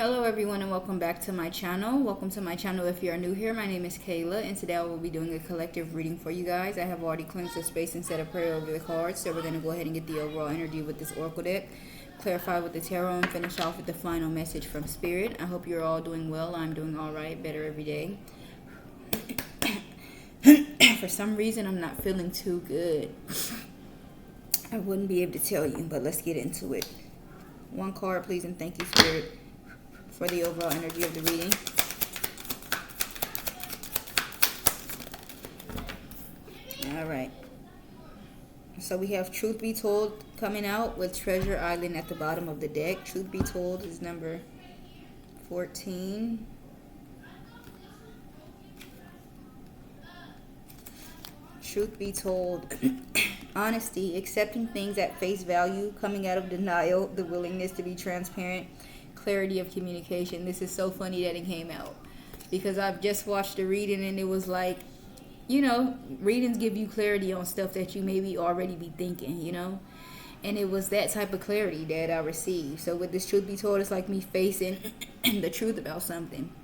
Hello everyone and welcome back to my channel. Welcome to my channel if you are new here. My name is Kayla and today I will be doing a collective reading for you guys. I have already cleansed the space and said a prayer over the cards, so we're going to go ahead and get the overall energy with this oracle deck, clarify with the tarot, and finish off with the final message from Spirit. I hope you're all doing well. I'm doing alright, better every day. For some reason I'm not feeling too good. I wouldn't be able to tell you, but let's get into it. One card please, and thank you Spirit for the overall energy of the reading. All right. So we have Truth Be Told coming out with Treasure Island at the bottom of the deck. Truth Be Told is number 14. Truth Be Told. Honesty, accepting things at face value, coming out of denial, the willingness to be transparent, clarity of communication. This is so funny that it came out because I've just watched the reading and it was like, you know, readings give you clarity on stuff that you maybe already be thinking, you know, and it was that type of clarity that I received. So with this Truth Be Told, it's like me facing the truth about something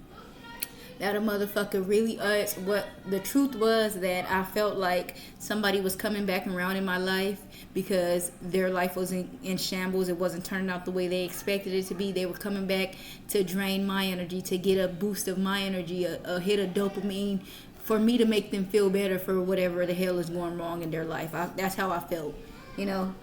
that a motherfucker really what the truth was, that I felt like somebody was coming back around in my life because their life was in shambles. It wasn't turning out the way they expected it to be. They were coming back to drain my energy, to get a boost of my energy, a hit of dopamine for me to make them feel better for whatever the hell is going wrong in their life. That's how I felt, you know.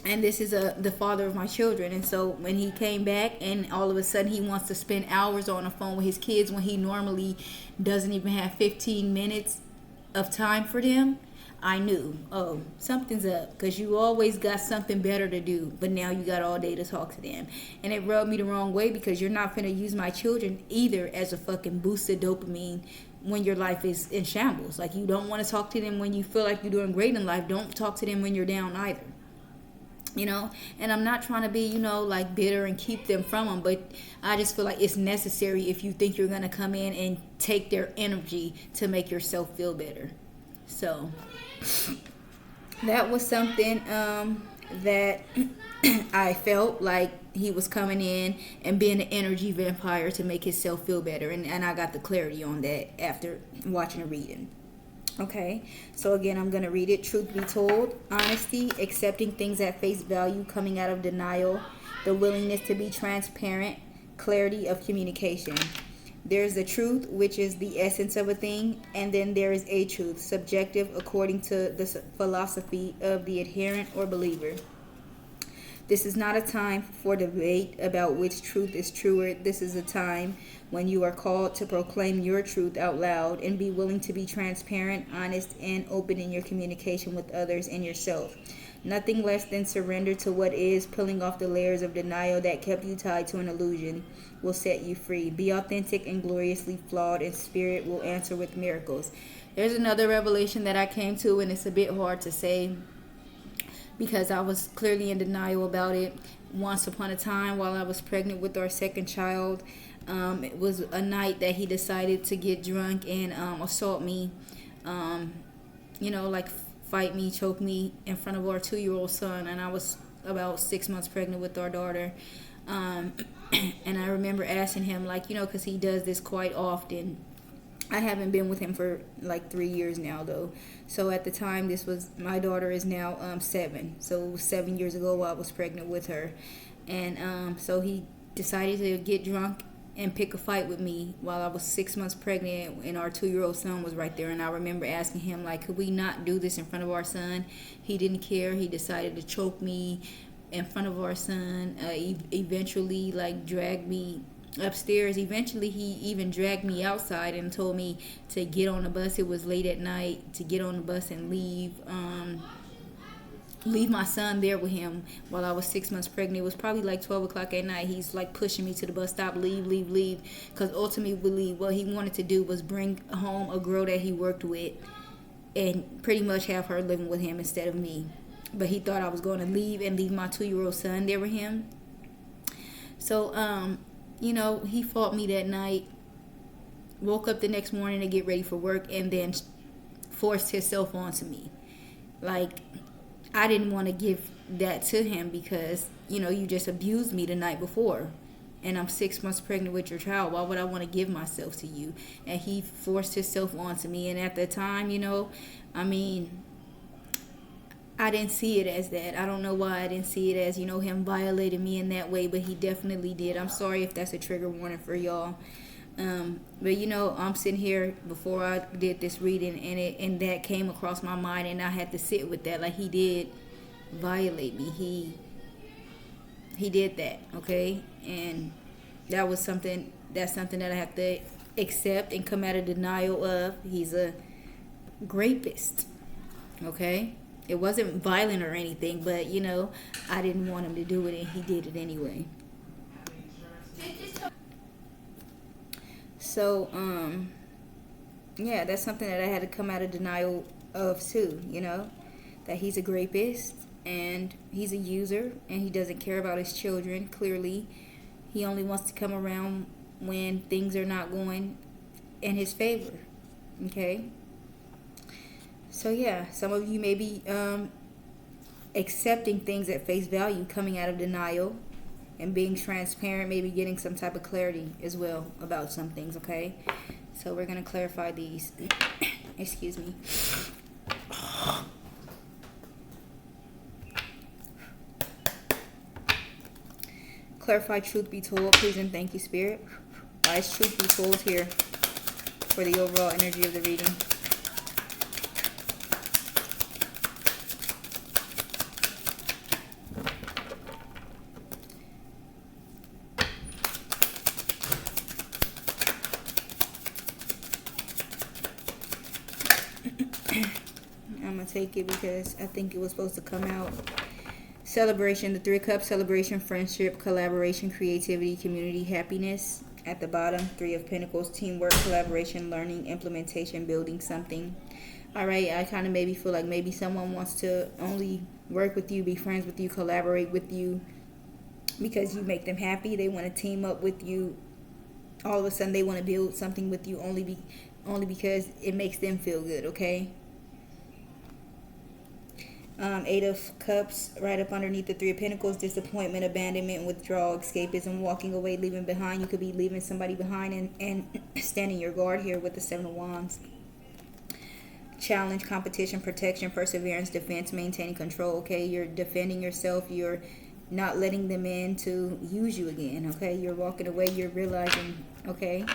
And this is the father of my children. And so when he came back and all of a sudden he wants to spend hours on the phone with his kids when he normally doesn't even have 15 minutes of time for them, I knew, oh, something's up, because you always got something better to do, but now you got all day to talk to them. And it rubbed me the wrong way because you're not going to use my children either as a fucking boost of dopamine when your life is in shambles. Like, you don't want to talk to them when you feel like you're doing great in life. Don't talk to them when you're down either. You know, and I'm not trying to be, you know, like bitter and keep them from them, but I just feel like it's necessary if you think you're going to come in and take their energy to make yourself feel better. So that was something that I felt like he was coming in and being an energy vampire to make himself feel better. And I got the clarity on that after watching a reading. Okay, so again, I'm going to read it. Truth be told, honesty, accepting things at face value, coming out of denial, the willingness to be transparent, clarity of communication. There's the truth, which is the essence of a thing, and then there is a truth, subjective according to the philosophy of the adherent or believer. This is not a time for debate about which truth is truer. This is a time when you are called to proclaim your truth out loud and be willing to be transparent, honest, and open in your communication with others and yourself. Nothing less than surrender to what is, pulling off the layers of denial that kept you tied to an illusion will set you free. Be authentic and gloriously flawed, and Spirit will answer with miracles. There's another revelation that I came to, and it's a bit hard to say because I was clearly in denial about it. Once upon a time, while I was pregnant with our second child, it was a night that he decided to get drunk and assault me, you know, like fight me, choke me in front of our 2-year-old son. And I was about 6 months pregnant with our daughter. And I remember asking him, like, you know, because he does this quite often. I haven't been with him for like 3 years now, though. So at the time, my daughter is now 7. So it was 7 years ago while I was pregnant with her. And so he decided to get drunk and pick a fight with me while I was 6 months pregnant and our 2-year-old son was right there. And I remember asking him, like, could we not do this in front of our son? He didn't care. He decided to choke me in front of our son. Eventually, like, dragged me upstairs. Eventually he even dragged me outside and told me to get on the bus. It was late at night, to get on the bus and leave my son there with him while I was 6 months pregnant. It was probably like 12 o'clock at night. He's like pushing me to the bus stop, leave, because ultimately what he wanted to do was bring home a girl that he worked with and pretty much have her living with him instead of me. But he thought I was going to leave my 2-year-old son there with him. So you know, he fought me that night, woke up the next morning to get ready for work, and then forced himself onto me. Like, I didn't want to give that to him because, you know, you just abused me the night before. and I'm 6 months pregnant with your child. Why would I want to give myself to you? And he forced himself onto me. And at the time, I mean, I didn't see it as that. I don't know why I didn't see it as, him violating me in that way, but he definitely did. I'm sorry if that's a trigger warning for y'all. But I'm sitting here before I did this reading, and that came across my mind, and I had to sit with that. Like, he did violate me. He did that, okay? And that's something that I have to accept and come out of denial of. He's a rapist, okay? It wasn't violent or anything, but I didn't want him to do it, and he did it anyway. So, yeah, that's something that I had to come out of denial of too, that he's a rapist and he's a user and he doesn't care about his children. Clearly, he only wants to come around when things are not going in his favor, okay? So, yeah, some of you may be accepting things at face value, coming out of denial, and being transparent, maybe getting some type of clarity as well about some things, okay? So we're going to clarify these. Excuse me. Clarify truth be told, please and thank you, Spirit. Why is truth be told here for the overall energy of the reading? I'm going to take it because I think it was supposed to come out. Celebration, the 3 of Cups, celebration, friendship, collaboration, creativity, community, happiness. At the bottom, 3 of Pentacles, teamwork, collaboration, learning, implementation, building something. All right, I kind of maybe feel like maybe someone wants to only work with you, be friends with you, collaborate with you because you make them happy. They want to team up with you. All of a sudden, they want to build something with you only because it makes them feel good, okay? 8 of Cups, right up underneath the 3 of Pentacles, disappointment, abandonment, withdrawal, escapism, walking away, leaving behind. You could be leaving somebody behind and standing your guard here with the 7 of Wands. Challenge, competition, protection, perseverance, defense, maintaining control, okay? You're defending yourself. You're not letting them in to use you again, okay? You're walking away. You're realizing, okay?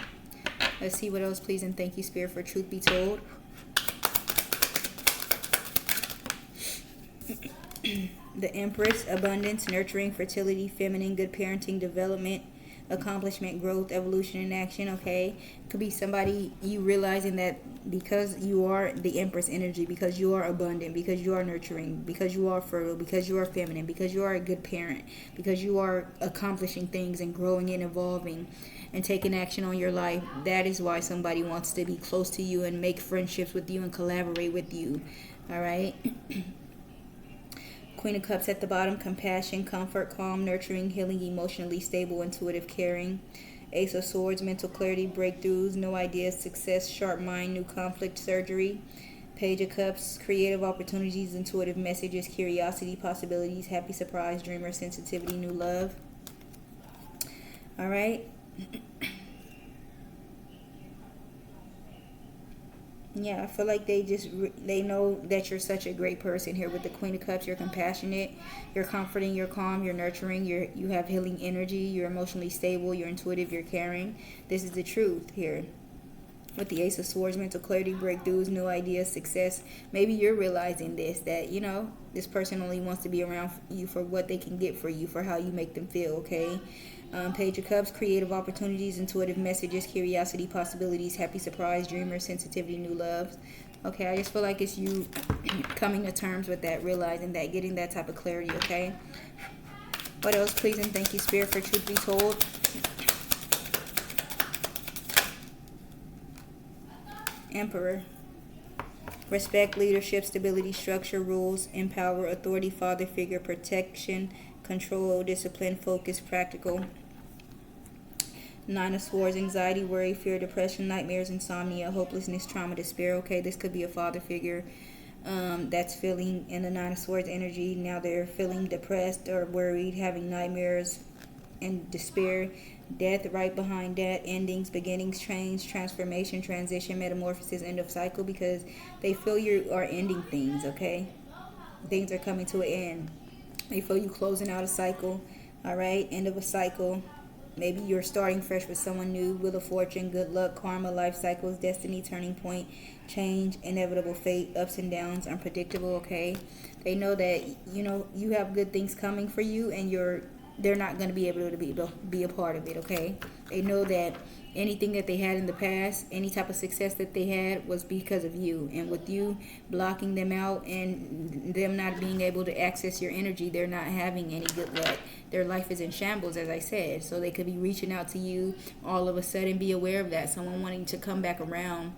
Let's see what else, please, and thank you, Spirit, for truth be told. The Empress, abundance, nurturing, fertility, feminine, good parenting, development, accomplishment, growth, evolution, and action, okay? Could be somebody you realizing that because you are the Empress energy, because you are abundant, because you are nurturing, because you are fertile, because you are feminine, because you are a good parent, because you are accomplishing things and growing and evolving and taking action on your life, that is why somebody wants to be close to you and make friendships with you and collaborate with you, all right? Queen of Cups at the bottom, compassion, comfort, calm, nurturing, healing, emotionally stable, intuitive, caring. Ace of Swords, mental clarity, breakthroughs, no ideas, success, sharp mind, new conflict, surgery. Page of Cups, creative opportunities, intuitive messages, curiosity, possibilities, happy surprise, dreamer, sensitivity, new love. All right. Yeah, I feel like they know that you're such a great person here with the Queen of Cups. You're compassionate, you're comforting, you're calm, you're nurturing, you have healing energy, you're emotionally stable, you're intuitive, you're caring. This is the truth here. With the Ace of Swords, mental clarity, breakthroughs, new ideas, success. Maybe you're realizing that, this person only wants to be around you for what they can get for you, for how you make them feel, okay? Page of Cups, creative opportunities, intuitive messages, curiosity, possibilities, happy surprise, dreamer, sensitivity, new love. Okay, I just feel like it's you coming to terms with that, realizing that, getting that type of clarity, okay? What else, please, and thank you, Spirit, for truth be told. Emperor. Respect, leadership, stability, structure, rules, empower, authority, father figure, protection, control, discipline, focus, practical. 9 of Swords, anxiety, worry, fear, depression, nightmares, insomnia, hopelessness, trauma, despair. Okay, this could be a father figure that's feeling in the 9 of Swords energy. Now they're feeling depressed or worried, having nightmares, and despair. Death right behind that. Endings, beginnings, change, transformation, transition, metamorphosis, end of cycle, because they feel you are ending things, okay? Things are coming to an end. They feel you closing out a cycle, all right? End of a cycle. Maybe you're starting fresh with someone new. Wheel of fortune, good luck, karma, life cycles, destiny, turning point, change, inevitable fate, ups and downs, unpredictable, okay? They know that, you have good things coming for you, and they're not going to be able to be a part of it, okay? They know that anything that they had in the past, any type of success that they had, was because of you. And with you blocking them out and them not being able to access your energy, they're not having any good luck. Their life is in shambles, as I said. So they could be reaching out to you all of a sudden. Be aware of that. Someone wanting to come back around,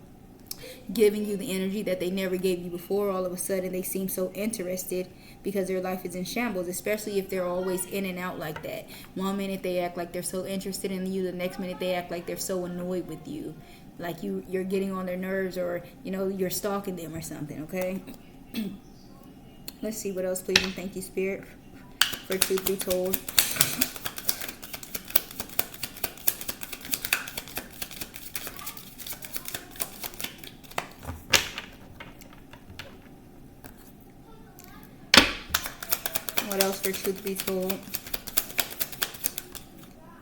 giving you the energy that they never gave you before. All of a sudden they seem so interested because their life is in shambles, especially if they're always in and out like that. One minute they act like they're so interested in you, the next minute they act like they're so annoyed with you, like you're getting on their nerves, or you're stalking them or something, okay? Let's see what else, please, and thank you, Spirit, for truth be told. What else for truth be told?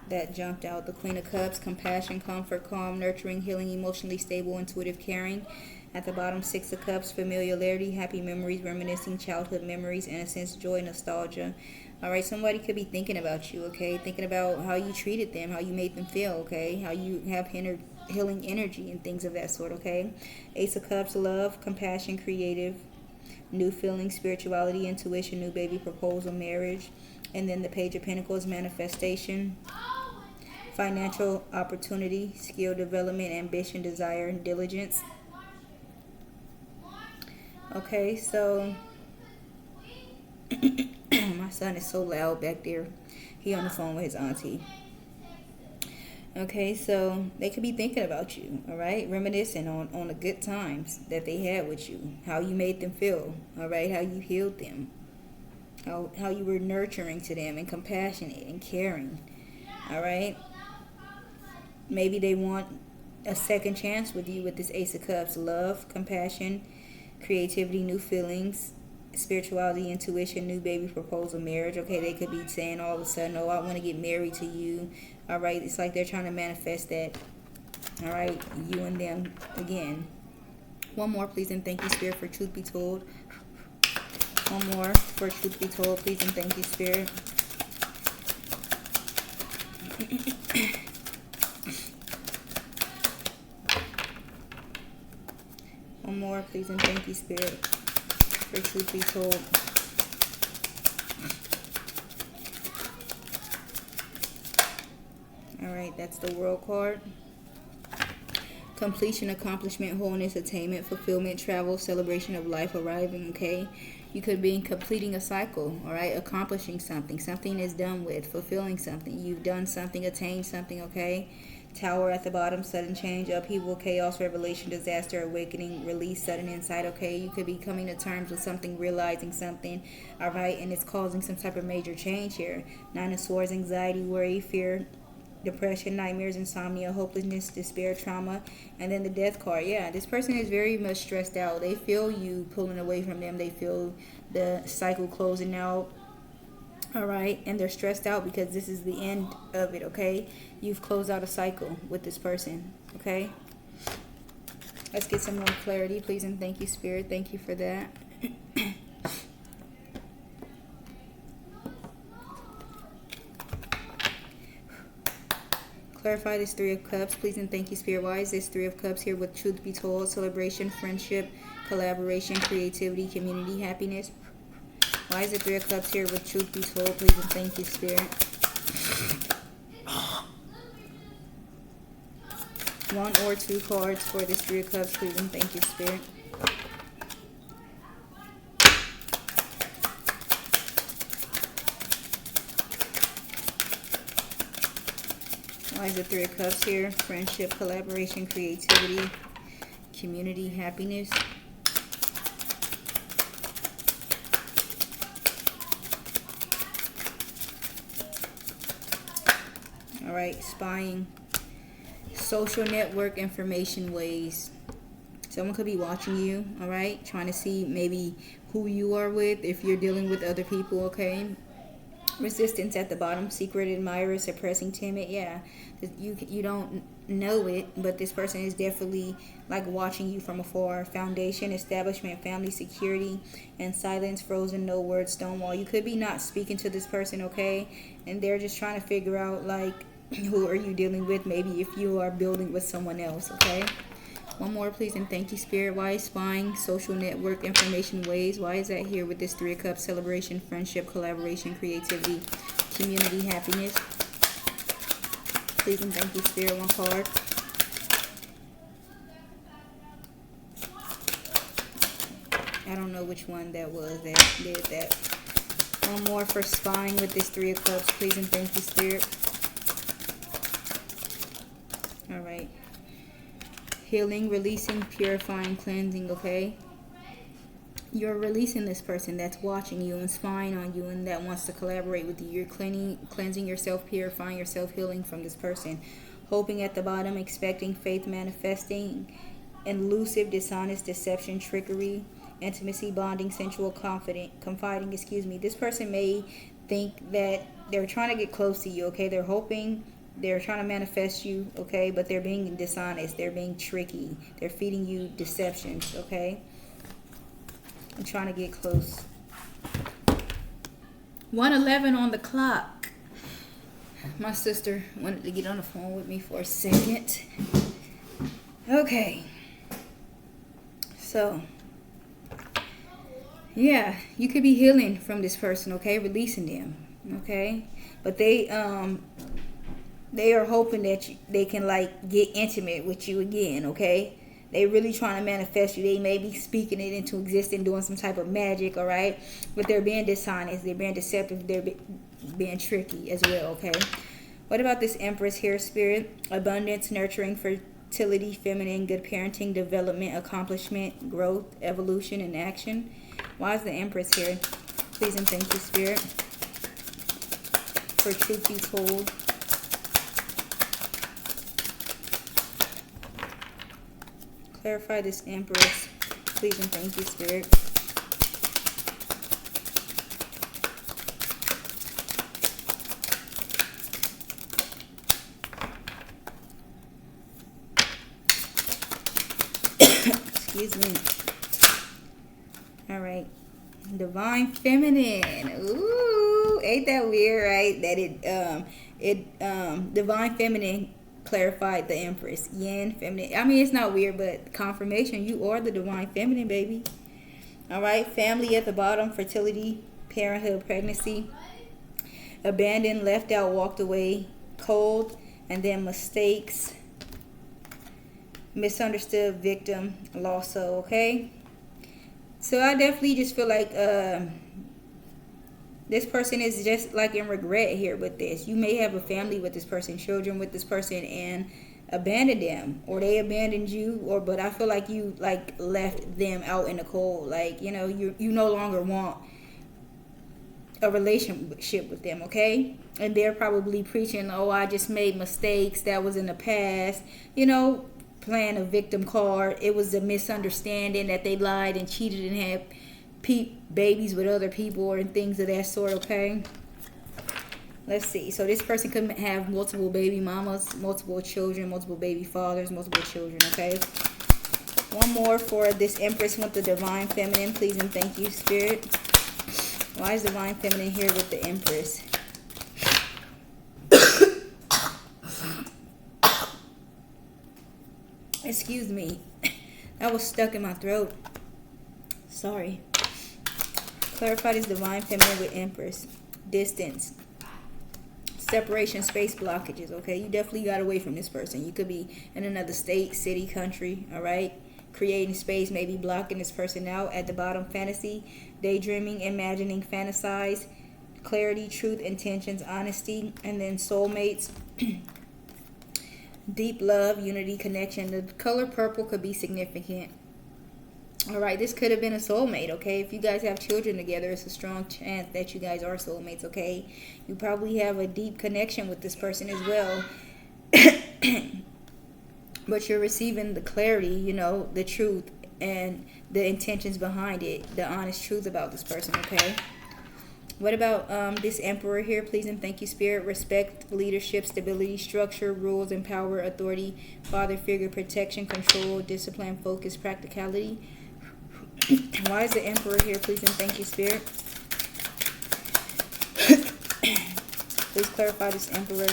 That jumped out. The Queen of Cups, compassion, comfort, calm, nurturing, healing, emotionally stable, intuitive, caring. At the bottom, Six of Cups, familiarity, happy memories, reminiscing childhood memories, innocence, joy, nostalgia. All right, somebody could be thinking about you, okay? Thinking about how you treated them, how you made them feel, okay? How you have healing energy and things of that sort, okay? Ace of Cups, love, compassion, creative, new feelings, spirituality, intuition, new baby, proposal, marriage. And then the Page of Pentacles, manifestation, financial opportunity, skill development, ambition, desire, and diligence. Okay, so my son is so loud back there. He on the phone with his auntie. Okay, so they could be thinking about you, all right? Reminiscing on the good times that they had with you, how you made them feel, all right? How you healed them, how you were nurturing to them and compassionate and caring, all right? Maybe they want a second chance with you with this Ace of Cups. Love, compassion, creativity, new feelings, spirituality, intuition, new baby, proposal, marriage. Okay, they could be saying all of a sudden, oh, I want to get married to you. All right, it's like they're trying to manifest that. All right, you and them again. One more, please, and thank you, Spirit, for truth be told. One more for truth be told, please, and thank you, Spirit. One more, please, and thank you, Spirit, for truth be told. All right, that's the World card. Completion, accomplishment, wholeness, attainment, fulfillment, travel, celebration of life, arriving, okay? You could be completing a cycle, all right? Accomplishing something. Something is done with. Fulfilling something. You've done something, attained something, okay? Tower at the bottom, sudden change, upheaval, chaos, revelation, disaster, awakening, release, sudden insight, okay? You could be coming to terms with something, realizing something, all right? And it's causing some type of major change here. Nine of Swords, anxiety, worry, fear, depression, nightmares, insomnia, hopelessness, despair, trauma, and then the Death card. Yeah, this person is very much stressed out. They feel you pulling away from them. They feel the cycle closing out. All right, and they're stressed out because this is the end of it, okay? You've closed out a cycle with this person, okay? Let's get some more clarity, please, and thank you, Spirit. Thank you for that. Clarify this Three of Cups, please, and thank you, Spirit. Why is this Three of Cups here with truth be told, celebration, friendship, collaboration, creativity, community, happiness? Why is the Three of Cups here with truth be told, please, and thank you, Spirit? One or two cards for this Three of Cups, please, and thank you, Spirit. Why is the Three of Cups here? Friendship, collaboration, creativity, community, happiness. All right, spying, social network information ways. Someone could be watching you, all right, trying to see maybe who you are with if you're dealing with other people, okay? Resistance at the bottom, secret admirer, suppressing, timid. Yeah, you don't know it, but this person is definitely like watching you from afar. Foundation, establishment, family, security, and silence, frozen, no words, stonewall. You could be not speaking to this person, okay? And they're just trying to figure out like who are you dealing with, maybe if you are building with someone else, okay? One more, please, and thank you, Spirit. Why is spying, social network, information ways? Why is that here with this Three of Cups? Celebration, friendship, collaboration, creativity, community, happiness. Please and thank you, Spirit. One card. I don't know which one that was that did that. One more for spying with this Three of Cups. Please and thank you, Spirit. All right. Healing, releasing, purifying, cleansing, okay? You're releasing this person that's watching you and spying on you and that wants to collaborate with you. You're cleansing yourself, purifying yourself, healing from this person. Hoping at the bottom, expecting, faith, manifesting, elusive, dishonest, deception, trickery, intimacy, bonding, sensual, confiding, This person may think that they're trying to get close to you, okay? They're hoping, they're trying to manifest you, okay? But they're being dishonest. They're being tricky. They're feeding you deceptions, okay? I'm trying to get close. 1:11 on the clock. My sister wanted to get on the phone with me for a second. Okay. So, yeah, you could be healing from this person, okay? Releasing them, okay? But they are hoping that they can like get intimate with you again, okay? They really trying to manifest you. They may be speaking it into existence, doing some type of magic, all right? But they're being dishonest. They're being deceptive. They're being tricky as well, okay? What about this Empress here, Spirit? Abundance, nurturing, fertility, feminine, good parenting, development, accomplishment, growth, evolution, and action. Why is the Empress here? Please and thank you, Spirit. For truth be told. Clarify this Empress. Please and thank you, Spirit. Excuse me. All right. Divine Feminine. Ooh, ain't that weird, right? That Divine Feminine clarified the Empress. Yin, feminine. I mean, it's not weird, but confirmation. You are the Divine Feminine, baby. All right. Family at the bottom. Fertility, parenthood, pregnancy. Abandoned, left out, walked away. Cold. And then mistakes. Misunderstood, victim, lost soul, okay? So I definitely just feel like this person is just like in regret here with this. You may have a family with this person, children with this person, and abandoned them, or they abandoned you, but I feel like you like left them out in the cold. Like, you know, you no longer want a relationship with them, okay? And they're probably preaching, oh, I just made mistakes, that was in the past, you know, playing a victim card. It was a misunderstanding that they lied and cheated and had babies with other people and things of that sort, okay? Let's see. So this person could have multiple baby mamas, multiple children, multiple baby fathers, multiple children, okay? One more for this Empress with the Divine Feminine. Please and thank you, Spirit. Why is Divine Feminine here with the Empress? Excuse me. That was stuck in my throat. Sorry. Clarify this Divine Feminine with Empress. Distance. Separation, space blockages, okay? You definitely got away from this person. You could be in another state, city, country, all right? Creating space, maybe blocking this person out. At the bottom, fantasy, daydreaming, imagining, fantasize, clarity, truth, intentions, honesty, and then soulmates. Deep love, unity, connection. The color purple could be significant. All right, this could have been a soulmate, okay? If you guys have children together, it's a strong chance that you guys are soulmates, okay? You probably have a deep connection with this person as well. But you're receiving the clarity, you know, the truth and the intentions behind it, the honest truth about this person, okay? What about this Emperor here? Please and thank you, Spirit. Respect, leadership, stability, structure, rules, and power, authority, father figure, protection, control, discipline, focus, practicality. Why is the Emperor here? Please and thank you, Spirit. Please clarify this Emperor.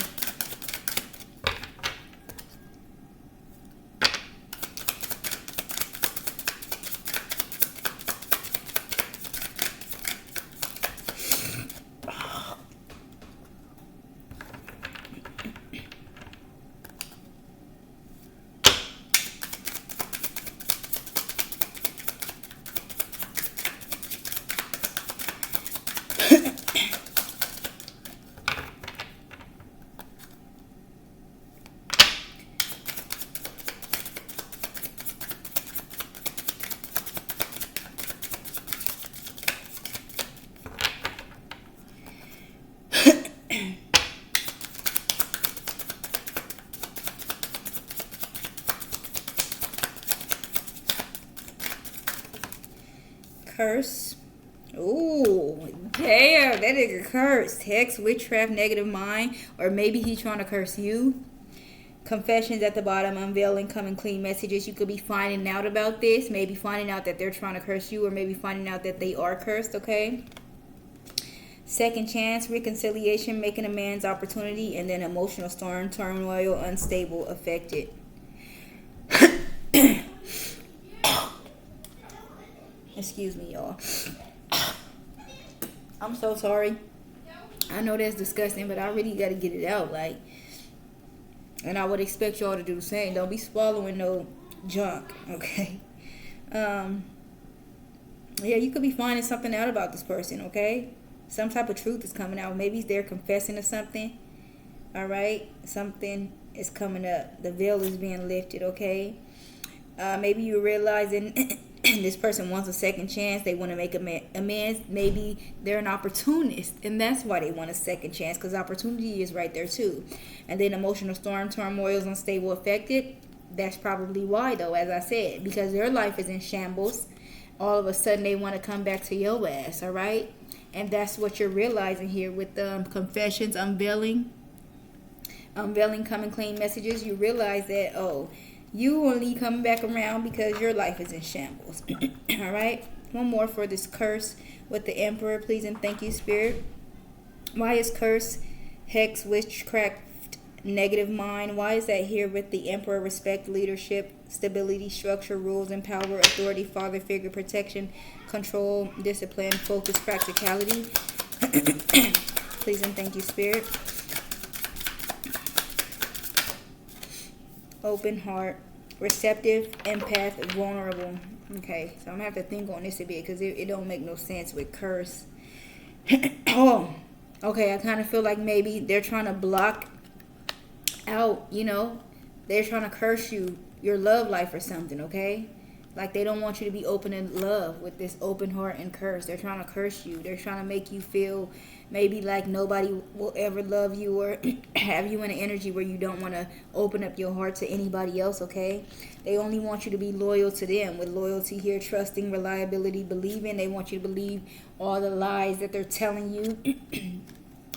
Curse. Ooh, damn, that nigga cursed. Hex, witchcraft, negative mind, or maybe he's trying to curse you. Confessions at the bottom, unveiling, coming clean messages. You could be finding out about this, maybe finding out that they're trying to curse you, or maybe finding out that they are cursed, okay? Second chance, reconciliation, making amends, opportunity, and then emotional storm, turmoil, unstable, affected. Excuse me, y'all. I'm so sorry. I know that's disgusting, but I really got to get it out. Like, and I would expect y'all to do the same. Don't be swallowing no junk, okay? Yeah, you could be finding something out about this person, okay? Some type of truth is coming out. Maybe they're confessing to something, all right? Something is coming up. The veil is being lifted, okay? Maybe you're realizing this person wants a second chance. They want to make amends. Maybe they're an opportunist, and that's why they want a second chance, because opportunity is right there too. And then emotional storm, turmoil, unstable, affected. That's probably why, though, as I said, because their life is in shambles. All of a sudden, they want to come back to your ass, all right? And that's what you're realizing here with confessions, unveiling, coming clean messages. You realize that, oh, you only coming back around because your life is in shambles. All right. One more for this curse with the Emperor, please and thank you, Spirit. Why is curse, hex, witchcraft, negative mind? Why is that here with the Emperor? Respect, leadership, stability, structure, rules, and power, authority, father figure, protection, control, discipline, focus, practicality. Please and thank you, Spirit. Open heart, receptive, empath, vulnerable. Okay, so I'm gonna have to think on this a bit because it don't make no sense with curse. Oh, okay, I kind of feel like maybe they're trying to block out, you know, they're trying to curse you, your love life or something, okay? Like they don't want you to be open in love with this open heart and curse. They're trying to curse you. They're trying to make you feel maybe like nobody will ever love you or have you in an energy where you don't want to open up your heart to anybody else, okay? They only want you to be loyal to them, with loyalty here, trusting, reliability, believing. They want you to believe all the lies that they're telling you.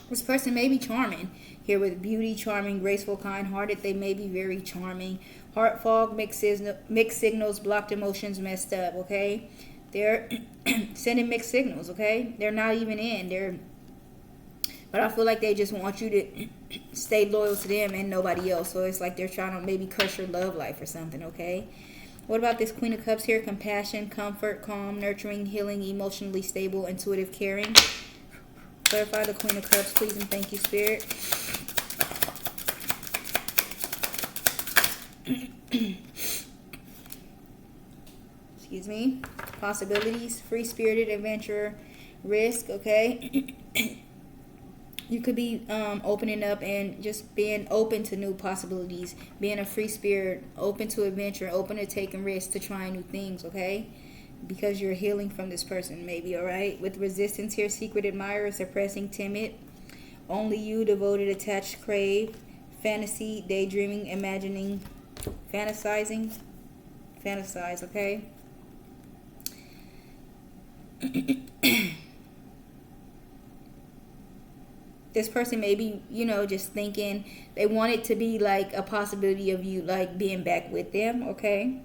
This person may be charming here with beauty, charming, graceful, kind-hearted. They may be very charming. Heart fog, mixed signals, blocked emotions, messed up, okay? They're sending mixed signals, okay? They're not even in. But I feel like they just want you to stay loyal to them and nobody else. So it's like they're trying to maybe crush your love life or something, okay? What about this Queen of Cups here? Compassion, comfort, calm, nurturing, healing, emotionally stable, intuitive, caring. Clarify the Queen of Cups, please, and thank you, Spirit. Excuse me. Possibilities, free-spirited, adventurer, risk, okay? You could be opening up and just being open to new possibilities, being a free spirit, open to adventure, open to taking risks, to trying new things, okay? because you're healing from this person, maybe. All right. With resistance here, secret admirer, suppressing, timid. Only you, devoted, attached, crave. Fantasy, daydreaming, imagining, fantasizing. Fantasize, okay? This person may be, just thinking they want it to be like a possibility of you like being back with them, okay?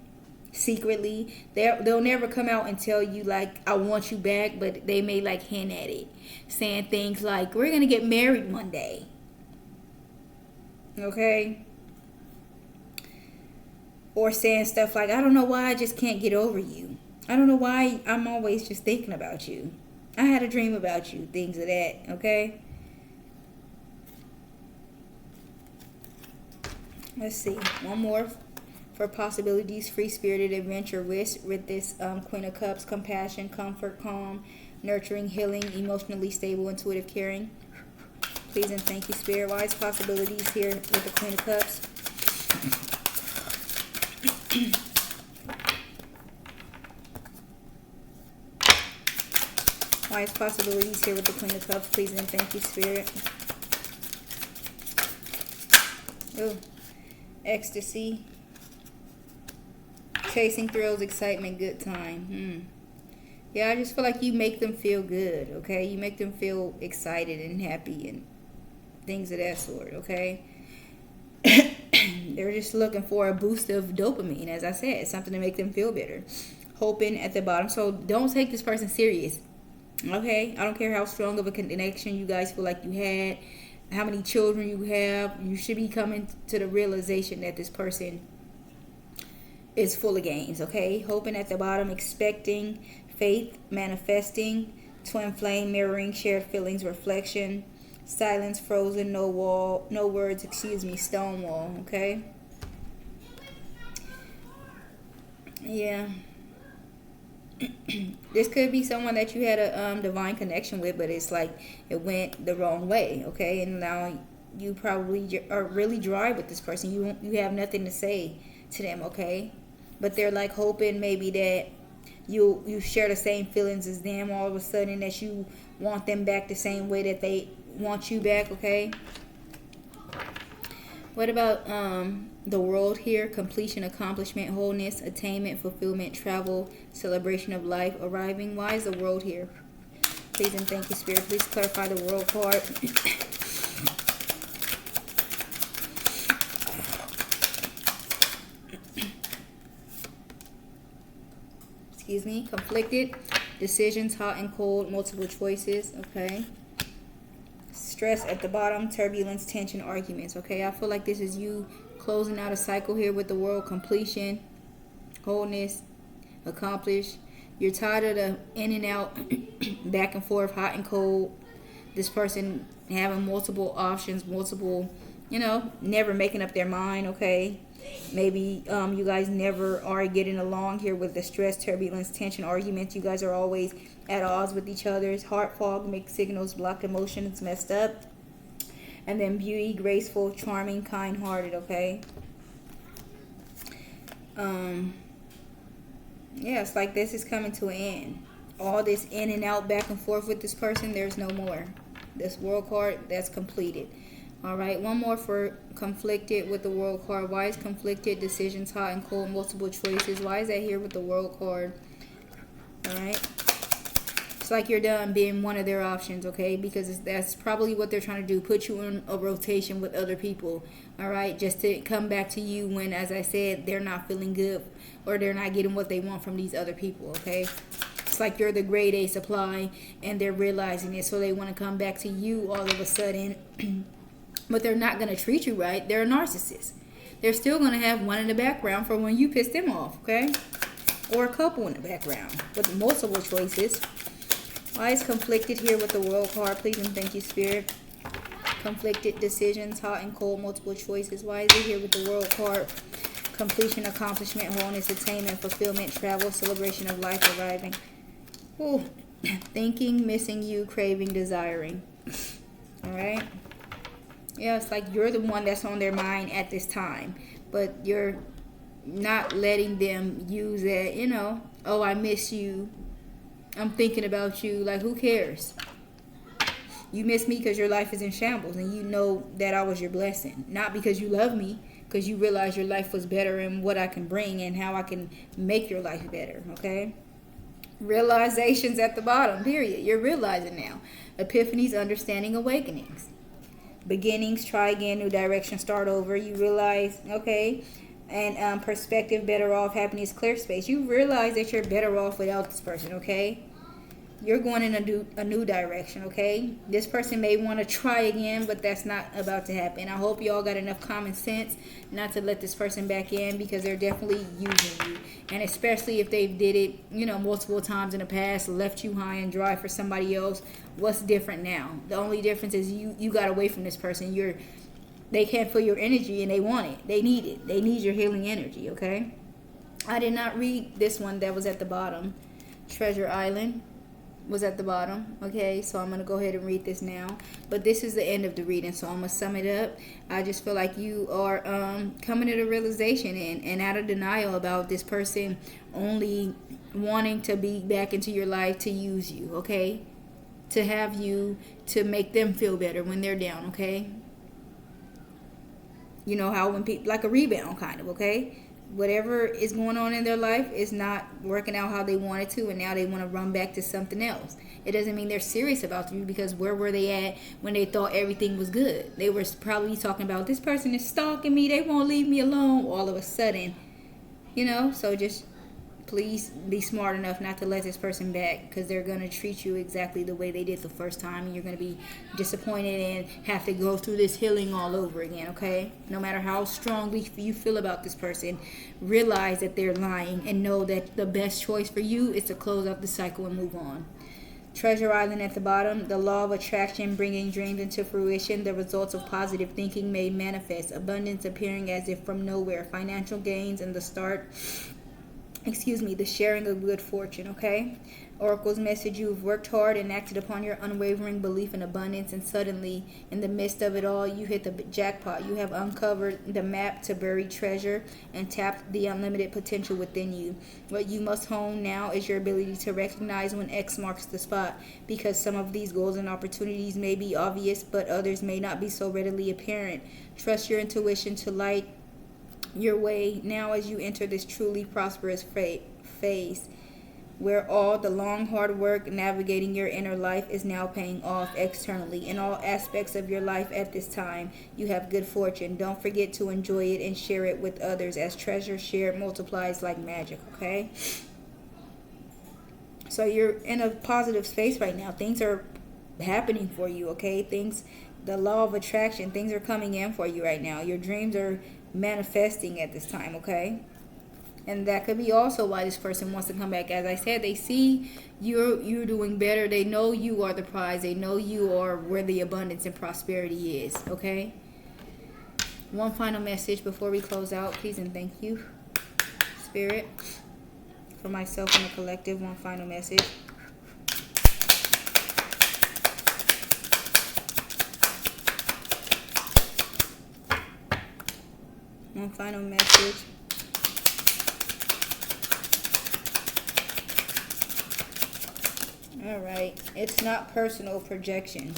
Secretly, they'll never come out and tell you like I want you back, but they may like hint at it, saying things like we're gonna get married one day, okay? Or saying stuff like I don't know why I just can't get over you. I don't know why I'm always just thinking about you. I had a dream about you. Things of that, okay? Let's see. One more for possibilities. Free-spirited, adventure, risk with this Queen of Cups. Compassion, comfort, calm, nurturing, healing, emotionally stable, intuitive, caring. Please and thank you, Spirit. Wise possibilities here with the Queen of Cups. Wise possibilities here with the Queen of Cups. Please and thank you, Spirit. Ooh. Ecstasy. Chasing thrills, excitement, good time. Yeah, I just feel like you make them feel good, okay? You make them feel excited and happy and things of that sort, okay? They're just looking for a boost of dopamine, as I said, something to make them feel better. Hoping at the bottom. So don't take this person serious. Okay, I don't care how strong of a connection you guys feel like you had, how many children you have. You should be coming to the realization that this person is full of games. Okay, hoping at the bottom, expecting, faith, manifesting, twin flame, mirroring, shared feelings, reflection, silence, frozen, no wall, no words, stone wall. Okay, yeah. This could be someone that you had a divine connection with, but it's like it went the wrong way, okay? And now you probably are really dry with this person. You have nothing to say to them, okay? But they're like hoping maybe that you share the same feelings as them all of a sudden, that you want them back the same way that they want you back, okay? What about the world here? Completion, accomplishment, wholeness, attainment, fulfillment, travel, celebration of life, arriving. Why is the world here? Please and thank you, Spirit. Please clarify the world card. Excuse me. Conflicted, decisions, hot and cold, multiple choices. Okay. Stress at the bottom, turbulence, tension, arguments. Okay, I feel like this is you closing out a cycle here with the world. Completion, wholeness, accomplish. You're tired of the in and out, back and forth, hot and cold. This person having multiple options, multiple, never making up their mind. Okay, maybe you guys never are getting along here with the stress, turbulence, tension, arguments. You guys are always at odds with each other's. Heart fog, mixed signals, blocked emotions, messed up. And then beauty, graceful, charming, kind-hearted, okay? Yeah, it's like this is coming to an end. All this in and out, back and forth with this person, there's no more. This world card, that's completed. All right, one more for conflicted with the world card. Why is conflicted? Decisions, hot and cold, multiple choices. Why is that here with the world card? All right. It's like you're done being one of their options, okay? Because that's probably what they're trying to do, put you in a rotation with other people, all right? Just to come back to you when, as I said, they're not feeling good or they're not getting what they want from these other people, okay? It's like you're the grade A supply and they're realizing it, so they want to come back to you all of a sudden. But they're not going to treat you right. They're a narcissist. They're still going to have one in the background for when you piss them off, okay? Or a couple in the background with multiple choices. Why is conflicted here with the world card? Please and thank you, Spirit. Conflicted, decisions, hot and cold, multiple choices. Why is it here with the world card? Completion, accomplishment, wholeness, attainment, fulfillment, travel, celebration of life, arriving. Ooh. Thinking, missing you, craving, desiring. All right. Yeah, it's like you're the one that's on their mind at this time, but you're not letting them use that, Oh, I miss you. I'm thinking about you. Like, who cares? You miss me because your life is in shambles and you know that I was your blessing. Not because you love me, because you realize your life was better and what I can bring and how I can make your life better, okay? Realizations at the bottom, period. You're realizing now. Epiphanies, understanding, awakenings. Beginnings, try again, new direction, start over. You realize, okay? And perspective, better off, happiness, clear space. You realize that you're better off without this person, okay? You're going in a new direction, okay? This person may want to try again, but that's not about to happen. I hope y'all got enough common sense not to let this person back in, because they're definitely using you. And especially if they did it, multiple times in the past, left you high and dry for somebody else. What's different now? The only difference is you got away from this person. They can't feel your energy and they want it. They need it. They need your healing energy, okay? I did not read this one that was at the bottom. Treasure Island was at the bottom, okay? So I'm going to go ahead and read this now. But this is the end of the reading, so I'm going to sum it up. I just feel like you are coming to the realization and out of denial about this person only wanting to be back into your life to use you, okay? To have you, to make them feel better when they're down, okay? You know how when people, like a rebound kind of, okay? Whatever is going on in their life is not working out how they wanted to, and now they want to run back to something else. It doesn't mean they're serious about you, because where were they at when they thought everything was good? They were probably talking about, this person is stalking me, they won't leave me alone, all of a sudden, so just please be smart enough not to let this person back, because they're going to treat you exactly the way they did the first time, and you're going to be disappointed and have to go through this healing all over again, okay? No matter how strongly you feel about this person, realize that they're lying and know that the best choice for you is to close out the cycle and move on. Treasure Island at the bottom, the law of attraction, bringing dreams into fruition, the results of positive thinking made manifest, abundance appearing as if from nowhere, financial gains and the sharing of good fortune, okay? Oracle's message, you've worked hard and acted upon your unwavering belief in abundance, and suddenly, in the midst of it all, you hit the jackpot. You have uncovered the map to buried treasure and tapped the unlimited potential within you. What you must hone now is your ability to recognize when X marks the spot, because some of these goals and opportunities may be obvious, but others may not be so readily apparent. Trust your intuition to light your way now as you enter this truly prosperous phase, where all the long hard work navigating your inner life is now paying off externally in all aspects of your life. At this time you have good fortune. Don't forget to enjoy it and share it with others, as treasure shared multiplies like magic, okay? So you're in a positive space right now. Things are happening for you, okay? The law of attraction, things are coming in for you right now. Your dreams are manifesting at this time, okay? And that could be also why this person wants to come back. As I said, they see you're doing better. They know you are the prize. They know you are where the abundance and prosperity is, okay? One final message before we close out, please and thank you, Spirit, for myself and the collective. One final message. One final message. All right. It's not personal projection.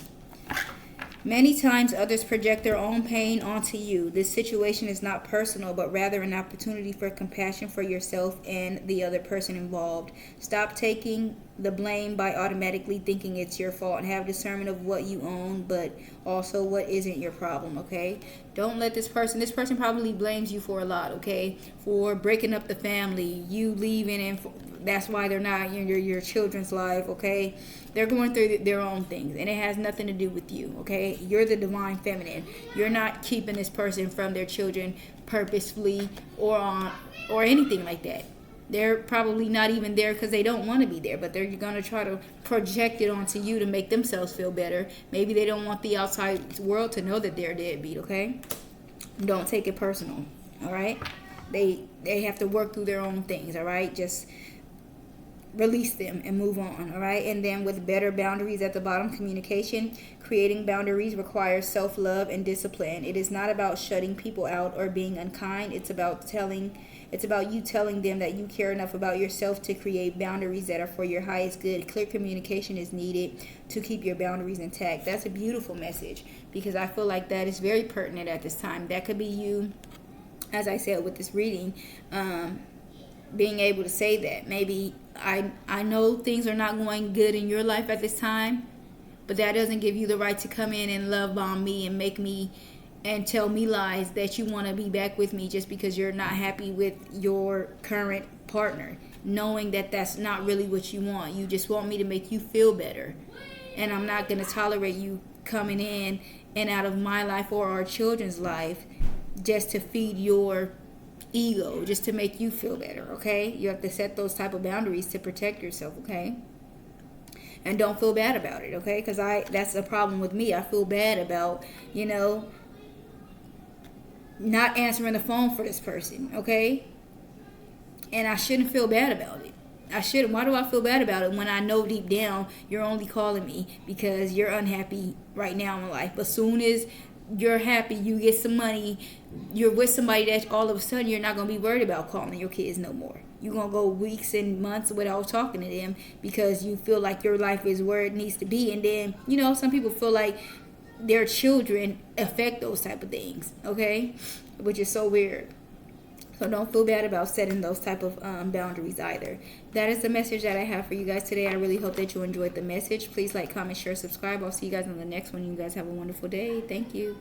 Many times others project their own pain onto you. This situation is not personal, but rather an opportunity for compassion for yourself and the other person involved. Stop taking the blame by automatically thinking it's your fault, and have discernment of what you own, but also what isn't your problem, okay? Don't let this person probably blames you for a lot, okay? For breaking up the family, you leaving, and that's why they're not in your children's life, okay? They're going through their own things, and it has nothing to do with you, okay? You're the divine feminine. You're not keeping this person from their children purposefully or anything like that. They're probably not even there because they don't want to be there, but they're going to try to project it onto you to make themselves feel better. Maybe they don't want the outside world to know that they're deadbeat, okay? Don't take it personal, all right? They have to work through their own things, all right? Just release them and move on. All right. And then with better boundaries at the bottom, communication. Creating boundaries requires self-love and discipline. It is not about shutting people out or being unkind. It's about you telling them that you care enough about yourself to create boundaries that are for your highest good. Clear communication is needed to keep your boundaries intact. That's a beautiful message, because I feel like that is very pertinent at this time. That could be you, as I said with this reading, being able to say that. Maybe I know things are not going good in your life at this time, but that doesn't give you the right to come in and love bomb me and make me and tell me lies that you want to be back with me just because you're not happy with your current partner, knowing that that's not really what you want. You just want me to make you feel better, and I'm not going to tolerate you coming in and out of my life or our children's life just to feed your ego, just to make you feel better. Okay, you have to set those type of boundaries to protect yourself. Okay, and don't feel bad about it. Okay, because that's a problem with me. I feel bad about, not answering the phone for this person. Okay, and I shouldn't feel bad about it. I shouldn't. Why do I feel bad about it when I know deep down you're only calling me because you're unhappy right now in life? But soon as you're happy, you get some money, you're with somebody that all of a sudden you're not going to be worried about calling your kids no more. You're going to go weeks and months without talking to them because you feel like your life is where it needs to be. And then, some people feel like their children affect those type of things, okay? Which is so weird. So don't feel bad about setting those type of boundaries either. That is the message that I have for you guys today. I really hope that you enjoyed the message. Please like, comment, share, subscribe. I'll see you guys on the next one. You guys have a wonderful day. Thank you.